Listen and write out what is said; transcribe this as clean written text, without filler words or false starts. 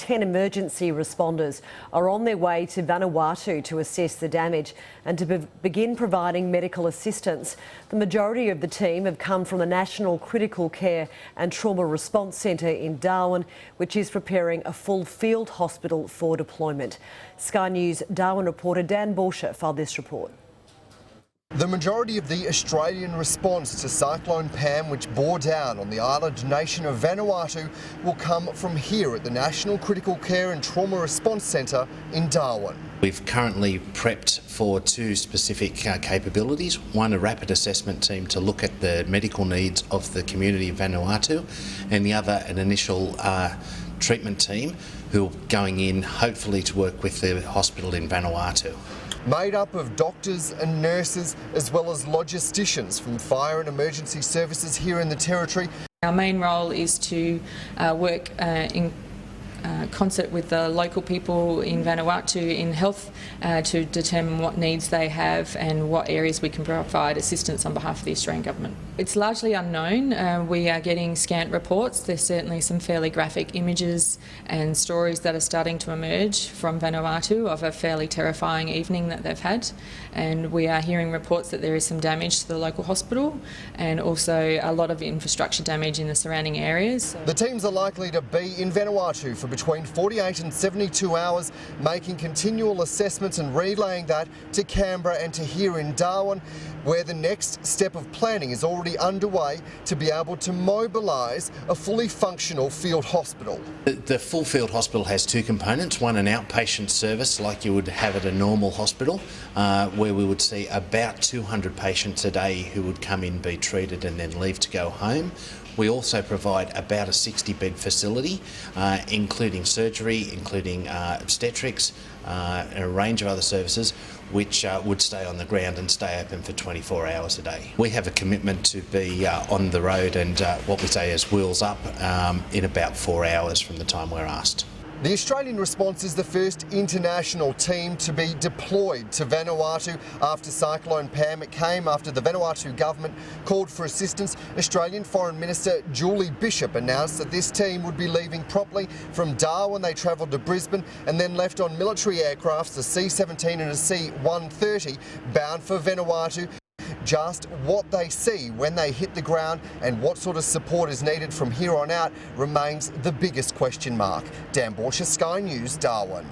10 emergency responders are on their way to Vanuatu to assess the damage and to begin providing medical assistance. The majority of the team have come from the National Critical Care and Trauma Response Centre in Darwin, which is preparing a full field hospital for deployment. Sky News Darwin reporter Dan Borscher filed this report. The majority of the Australian response to Cyclone Pam, which bore down on the island nation of Vanuatu, will come from here at the National Critical Care and Trauma Response Centre in Darwin. We've currently prepped for two specific capabilities. One, a rapid assessment team to look at the medical needs of the community of Vanuatu, and the other, an initial treatment team who are going in hopefully to work with the hospital in Vanuatu. Made up of doctors and nurses as well as logisticians from fire and emergency services here in the Territory. Our main role is to work in concert with the local people in Vanuatu in health to determine what needs they have and what areas we can provide assistance on behalf of the Australian Government. It's largely unknown. We are getting scant reports. There's certainly some fairly graphic images and stories that are starting to emerge from Vanuatu of a fairly terrifying evening that they've had, and we are hearing reports that there is some damage to the local hospital and also a lot of infrastructure damage in the surrounding areas. The teams are likely to be in Vanuatu for between 48 and 72 hours, making continual assessments and relaying that to Canberra and to here in Darwin, where the next step of planning is already underway to be able to mobilise a fully functional field hospital. The full field hospital has two components. One, an outpatient service like you would have at a normal hospital, where we would see about 200 patients a day who would come in, be treated and then leave to go home. We also provide about a 60-bed facility, including surgery, including obstetrics, and a range of other services, which would stay on the ground and stay open for 24 hours a day. We have a commitment to be on the road and what we say is wheels up in about 4 hours from the time we're asked. The Australian response is the first international team to be deployed to Vanuatu after Cyclone Pam. It came after the Vanuatu government called for assistance. Australian Foreign Minister Julie Bishop announced that this team would be leaving promptly from Darwin. They travelled to Brisbane and then left on military aircrafts, the C17 and the C130, bound for Vanuatu. Just what they see when they hit the ground and what sort of support is needed from here on out remains the biggest question mark. Dan Borscher, Sky News, Darwin.